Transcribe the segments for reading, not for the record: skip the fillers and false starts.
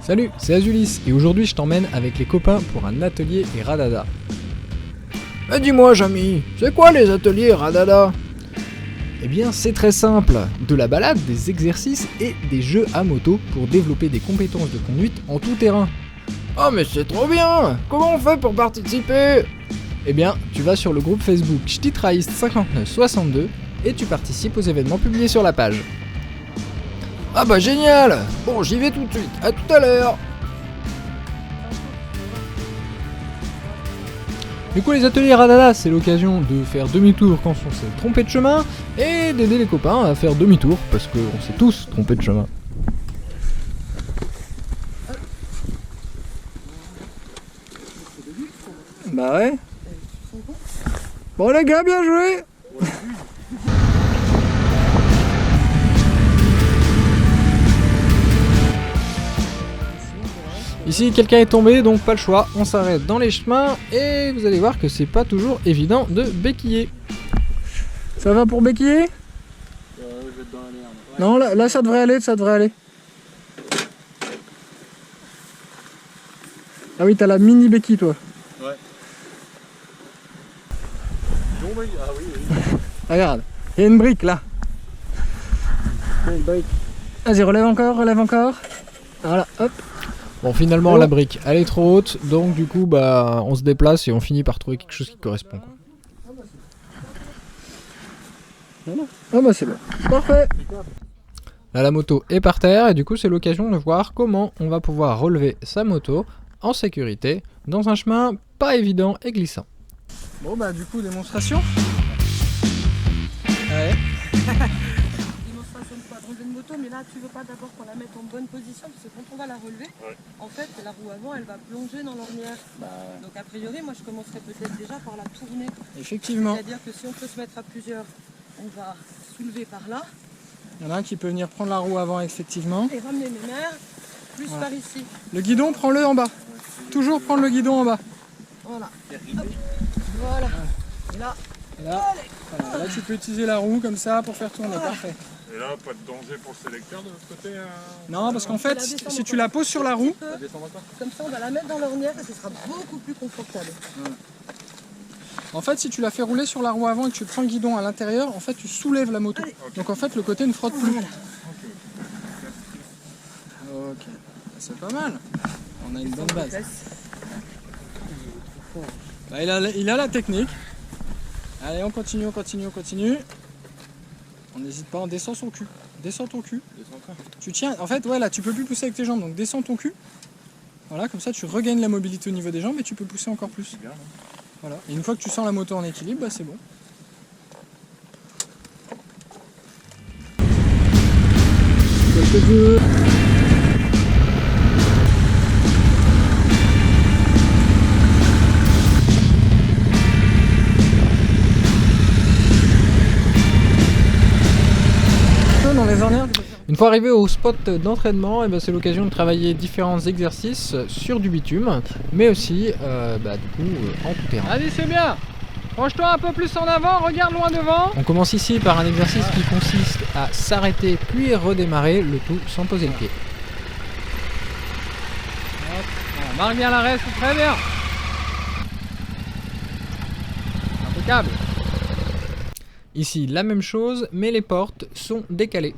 Salut, c'est Azulis et aujourd'hui je t'emmène avec les copains pour un atelier et radada. Dis-moi Jamy, c'est quoi les ateliers radada? Eh bien c'est très simple, de la balade, des exercices et des jeux à moto pour développer des compétences de conduite en tout terrain. Oh mais c'est trop bien! Comment on fait pour participer? Eh bien tu vas sur le groupe Facebook Ch'titraïst 5962 et tu participes aux événements publiés sur la page. Ah bah génial! Bon j'y vais tout de suite, à tout à l'heure! Du coup les ateliers radada c'est l'occasion de faire demi-tour quand on s'est trompé de chemin et d'aider les copains à faire demi-tour parce qu'on s'est tous trompés de chemin. Bah ouais. Bon les gars, bien joué! Ici quelqu'un est tombé donc pas le choix, on s'arrête dans les chemins et vous allez voir que c'est pas toujours évident de béquiller. Ça va pour béquiller? Je vais être dans la merde. Ouais. Non là ça devrait aller, ça devrait aller. Ah oui t'as la mini béquille toi. Ouais. Ah oui. Regarde, il y a une brique là. Une brique. Vas-y relève encore. Voilà, hop. Bon finalement la brique elle est trop haute donc du coup bah on se déplace et on finit par trouver quelque chose qui correspond quoi. Ah bah c'est bon, parfait. Là la moto est par terre et du coup c'est l'occasion de voir comment on va pouvoir relever sa moto en sécurité dans un chemin pas évident et glissant. Bon bah du coup démonstration. Ouais. Démonstration de quoi? De relever une moto, mais là tu veux pas d'abord qu'on la mette en bonne position parce que quand on va la relever, en fait la roue avant elle va plonger dans l'ornière. Donc a priori moi je commencerais peut-être déjà par la tourner. Effectivement. C'est-à-dire que si on peut se mettre à plusieurs, on va soulever par là Il y en a un qui peut venir prendre la roue avant effectivement. et ramener mes mères plus par ici. Le guidon, prends-le en bas. Toujours prendre le guidon en bas. Voilà. Hop. Voilà. Et là, Et là, voilà, là tu peux utiliser la roue comme ça pour faire tourner, parfait. Et là, pas de danger pour le sélecteur de l'autre côté. Non parce qu'en fait si tu la poses sur la roue, comme ça on va la mettre dans l'ornière et ce sera beaucoup plus confortable. en fait si tu la fais rouler sur la roue avant et que tu prends le guidon à l'intérieur, en fait tu soulèves la moto. Donc en fait le côté ne frotte plus. Ok, c'est pas mal. On a une bonne base. Bah, il a la technique. Allez on continue. On n'hésite pas, on descend son cul. Descends ton cul. Tu tiens, en fait ouais là tu peux plus pousser avec tes jambes, donc descends ton cul. Voilà, comme ça tu regagnes la mobilité au niveau des jambes et tu peux pousser encore plus. Voilà. Et une fois que tu sens la moto en équilibre, bah c'est bon. Dans les ornières, tu peux faire- Une fois arrivé au spot d'entraînement, eh ben, c'est l'occasion de travailler différents exercices sur du bitume, mais aussi en tout terrain. Allez c'est bien. Penche-toi un peu plus en avant, regarde loin devant. On commence ici par un exercice qui consiste à s'arrêter puis redémarrer, le tout sans poser le pied. Voilà, marque bien l'arrêt, c'est très bien. Impeccable. Ici la même chose, mais les portes sont décalées.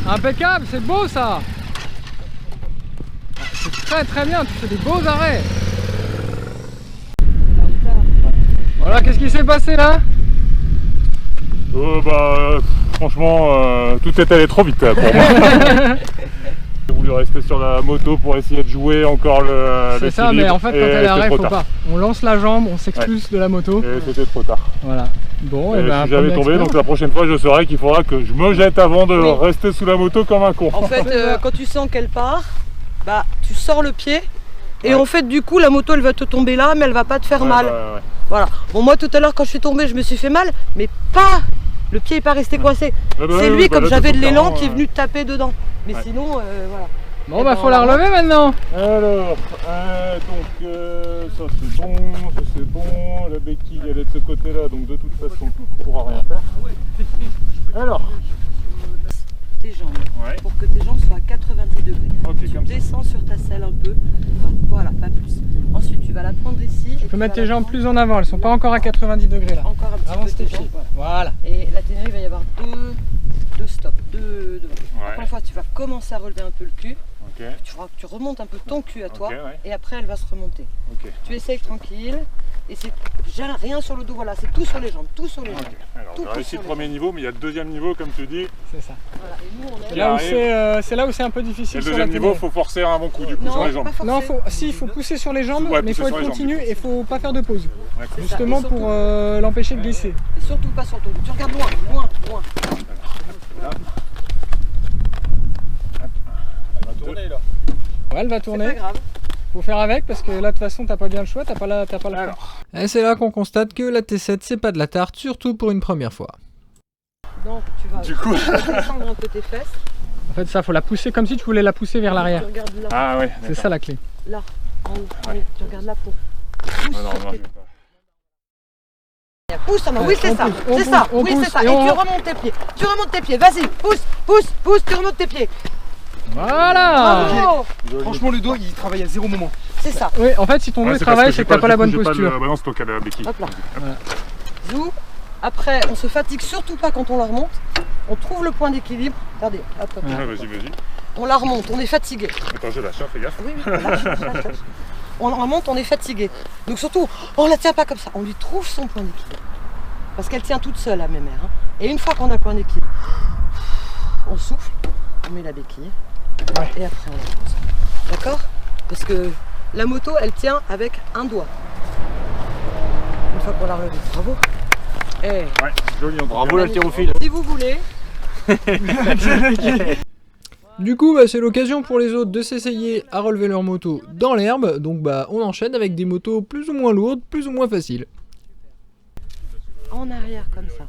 Impeccable, c'est beau ça. C'est très très bien, tu fais des beaux arrêts. Voilà, qu'est-ce qui s'est passé là? Franchement, tout est allé trop vite pour moi. J'ai voulu rester sur la moto pour essayer de jouer encore le. C'est ça, mais en fait quand elle est arrêt, faut pas. On lance la jambe, on s'expulse de la moto. Et c'était trop tard. Voilà. Bon, Et et ben, je suis jamais tombé, donc la prochaine fois je saurai qu'il faudra que je me jette avant de rester sous la moto comme un con. En fait, quand tu sens qu'elle part, bah tu sors le pied et en fait du coup la moto elle va te tomber là mais elle va pas te faire mal. Ouais. Voilà. Bon moi tout à l'heure quand je suis tombée je me suis fait mal mais pas, le pied est pas resté coincé. C'est lui comme j'avais de l'élan qui est venu taper dedans. Mais sinon, voilà. Bon bah faut la relever maintenant. Alors, ça c'est bon, la béquille elle est de ce côté-là, donc de toute façon on pourra rien faire. Alors, Tes jambes, ouais. pour que tes jambes soient à 90 degrés. Ok, Tu comme ça. descends sur ta selle un peu, enfin, voilà, pas plus. Ensuite, tu vas la prendre ici. Tu peux mettre tes jambes plus en avant, elles sont pas encore à 90 degrés là. Encore un petit Avance peu tes tes pieds. jambes, voilà. Voilà. Et la ténèbres, il va y avoir deux stops, deux. Ouais. Encore une fois, tu vas commencer à relever un peu le cul. Ok, Tu remontes un peu ton cul à toi. ok, ouais. Et après, elle va se remonter. Ok. Tu essayes tranquille. Et c'est rien sur le dos, voilà, c'est tout sur les jambes, tout sur les jambes. Ok. Alors, Tout on a réussi sur le les premier niveau, mais il y a le deuxième niveau, comme tu dis. C'est ça. Voilà. Et nous, on est Là où arrive. c'est là où c'est un peu Et difficile le sur la deuxième niveau, il ténèbre. faut forcer un bon coup du coup Non, sur les jambes. pas forcer. Non, il faut pousser sur les jambes, Ouais, mais il faut pousser être sur les continu jambes. et il faut pas faire de pause. D'accord. C'est ça. Justement Et surtout- pour l'empêcher de glisser. Et surtout pas sur ton dos. Tu regardes loin. Là. Elle va tourner là. Ouais, elle va C'est tourner. pas grave. Faut faire avec parce que là de toute façon t'as pas bien le choix, t'as pas la Alors, Et c'est là qu'on constate que la T7 c'est pas de la tarte, surtout pour une première fois. Donc tu vas du coup. descendre un peu tes fesses. En fait ça faut la pousser comme si tu voulais la pousser vers l'arrière. Tu regardes là, Ah ouais. C'est ça la clé. là, en haut. Ouais. Oui, tu regardes là pour. Pousse Ah non, sur non, tes je vais pas. Pousse en main, oui c'est on ça, pousse, on c'est pousse, ça, on oui pousse, c'est ça, et et on- tu remontes tes pieds, vas-y, pousse, tu remontes tes pieds. Voilà. Bravo. Joli. Franchement, le dos il travaille à zéro moment. C'est ça, Oui, en fait si ton dos Ouais, il c'est parce travaille, que c'est que t'as pas la bonne j'ai pas posture. Bah non, c'est toi qui as la béquille. hop là. Zou. Après, on se fatigue surtout pas quand on la remonte, on trouve le point d'équilibre, regardez, hop, hop. Ouais, vas-y. On la remonte, on est fatigué. Attends, je lâche, hein, fais gaffe. Oui, lâche. On la remonte, on est fatigué. Donc surtout, on la tient pas comme ça, on lui trouve son point d'équilibre. Parce qu'elle tient toute seule à mémère. Hein. Et une fois qu'on a le point d'équilibre, on souffle, on met la béquille, et après on repose. D'accord? Parce que la moto, elle tient avec un doigt. Une fois qu'on l'a relevée. Bravo. Eh, Ouais, joli en tout cas. Bravo l'haltérophile. si vous voulez, Du coup, bah, c'est l'occasion pour les autres de s'essayer à relever leur moto dans l'herbe, donc bah on enchaîne avec des motos plus ou moins lourdes, plus ou moins faciles. en arrière comme ça.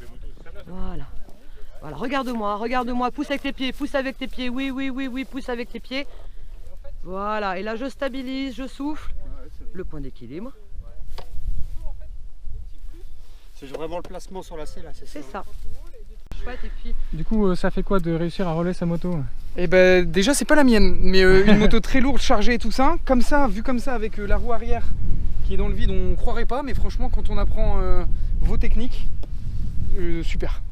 Voilà. Voilà, regarde-moi, pousse avec tes pieds, oui, pousse avec tes pieds. Voilà, et là je stabilise, je souffle. Le point d'équilibre, C'est vraiment le placement sur la selle, là, c'est ça. Chouette, et puis Du coup ça fait quoi de réussir à relever sa moto? Et ben déjà c'est pas la mienne, mais une moto très lourde, chargée et tout ça, comme ça, vu comme ça avec la roue arrière qui est dans le vide, on croirait pas, mais franchement quand on apprend vos techniques, super.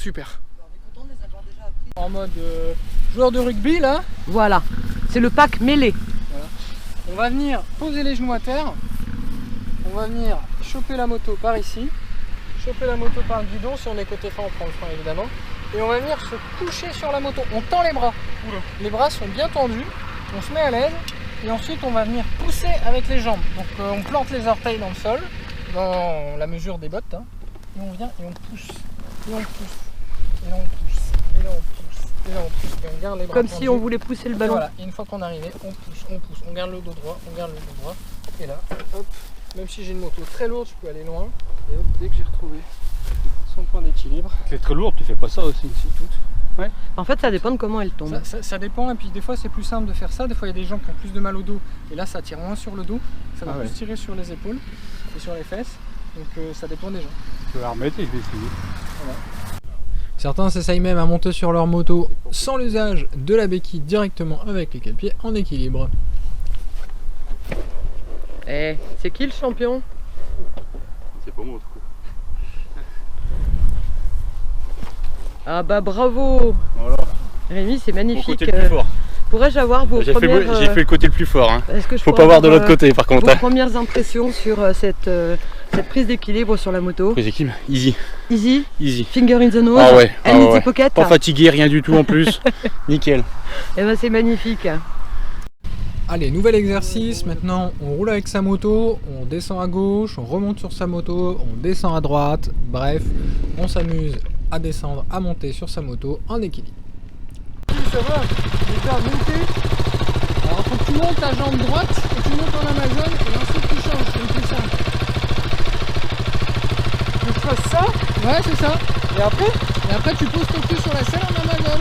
on est content de les avoir déjà appris. En mode joueur de rugby là, Voilà, c'est le pack mêlé. on va venir poser les genoux à terre, on va venir choper la moto par ici, choper la moto par le guidon, si on est côté frein on prend le frein évidemment, et on va venir se coucher sur la moto, on tend les bras, les bras sont bien tendus, on se met à l'aise, et ensuite on va venir pousser avec les jambes, donc on plante les orteils dans le sol, dans la mesure des bottes, hein, et on vient et on pousse, et on pousse, et là on pousse, et là on pousse, et là on pousse, et on garde les bras Comme tendus. si on voulait pousser le Et ballon. voilà, et une fois qu'on est arrivé, on pousse, on garde le dos droit, et là, hop, même si j'ai une moto très lourde, je peux aller loin, et hop, dès que j'ai retrouvé son point d'équilibre, C'est très lourd, tu fais pas ça aussi. En fait, ça dépend de comment elle tombe. ça dépend, et puis des fois c'est plus simple de faire ça, des fois il y a des gens qui ont plus de mal au dos, et là ça tire moins sur le dos, ça va Ah ouais. plus tirer sur les épaules et sur les fesses, donc ça dépend des gens. Je vais la remettre et je vais essayer. Certains s'essayent même à monter sur leur moto sans l'usage de la béquille directement avec les quatre pieds en équilibre. Eh, c'est qui le champion? C'est pas moi, coup. Ah bah bravo. Voilà. Rémi, c'est Mon magnifique. côté le plus fort. Pourrais-je avoir vos J'ai premières... fait le côté le plus fort. Hein. Est-ce que je Faut pourrais pas voir de avoir, l'autre côté par contre. vos Hein. premières impressions sur cette prise d'équilibre sur la moto? Prise d'équilibre, easy, Easy, easy. finger in the nose, Ah ouais, and in the ouais. pocket. Pas fatigué, rien du tout en plus. Nickel. Eh ben c'est magnifique. Allez, nouvel exercice, maintenant on roule avec sa moto, on descend à gauche, on remonte sur sa moto, on descend à droite, bref, on s'amuse à descendre, à monter sur sa moto en équilibre. Ça va, déjà monter. Alors faut que tu montes ta jambe droite et tu montes en Amazon et ensuite tu changes, c'est le plus simple. Donc tu fasses ça. Ouais c'est ça. Et après tu poses ton cul sur la selle en Amazon.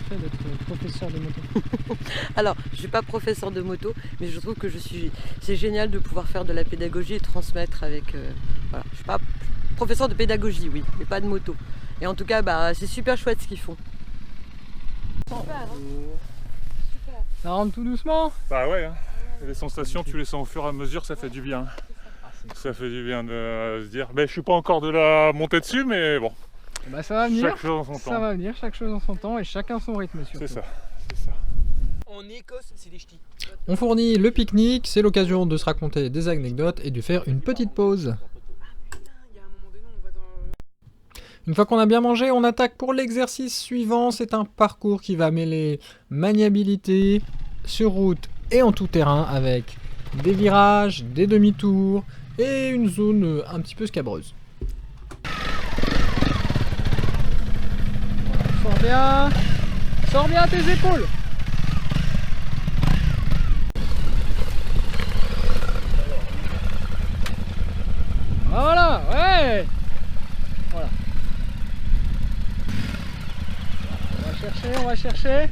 fait d'être professeur de moto? Alors, je suis pas professeur de moto, mais je trouve que c'est génial de pouvoir faire de la pédagogie et transmettre avec. Voilà, je suis pas professeur de pédagogie, oui, mais pas de moto. Et en tout cas, bah, c'est super chouette ce qu'ils font. Super, hein. Super. Ça rentre tout doucement? Bah ouais, hein. Les sensations, tu les sens au fur et à mesure, ça fait du bien. Ça fait du bien de se dire, je suis pas encore de la montée dessus, mais bon, Bah ça va venir, chaque chose en son ça temps. va venir, chaque chose en son temps et chacun son rythme surtout. C'est ça, c'est ça. En Écosse, c'est des ch'tis. On fournit le pique-nique, c'est l'occasion de se raconter des anecdotes et de faire une petite pause. Il y a un moment donné, on va dans. Une fois qu'on a bien mangé, on attaque pour l'exercice suivant. C'est un parcours qui va mêler maniabilité sur route et en tout terrain avec des virages, des demi-tours et une zone un petit peu scabreuse. Sors bien tes épaules. Voilà, ouais. Voilà. On va chercher.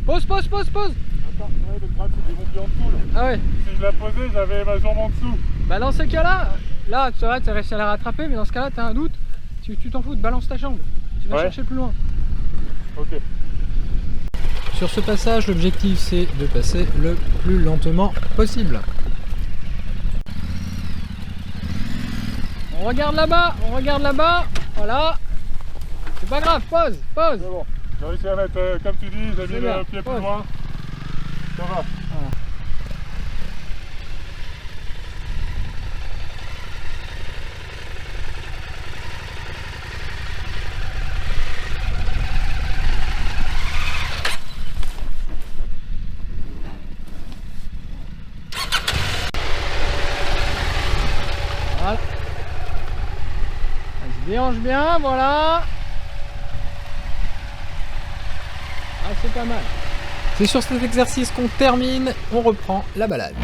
Pause. Attends, ouais, le bras, c'est démonté en dessous là. Ah ouais. Si je la posais, j'avais ma jambe en dessous. Bah dans ce cas-là, là tu as réussi à la rattraper, mais dans ce cas-là, t'as un doute. Tu t'en fous, balance ta jambe. Tu vas Ouais. chercher plus loin. Ok. Sur ce passage, l'objectif c'est de passer le plus lentement possible. On regarde là-bas. Voilà. C'est pas grave, pause. C'est bon. J'ai réussi à mettre, comme tu dis, j'ai C'est mis bien. le pied plus Ouais. loin. Ça va. Voilà. Elle se déhanche bien, voilà. Ah, c'est pas mal. C'est sur cet exercice qu'on termine, on reprend la balade.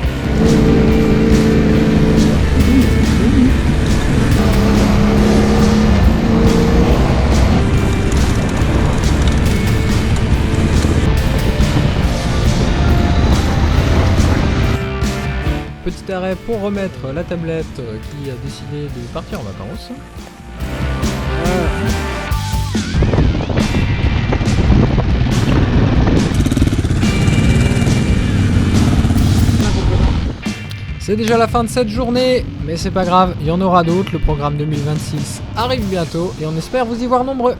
Petit arrêt pour remettre la tablette qui a décidé de partir en vacances. C'est déjà la fin de cette journée, mais c'est pas grave, il y en aura d'autres. Le programme 2026 arrive bientôt et on espère vous y voir nombreux.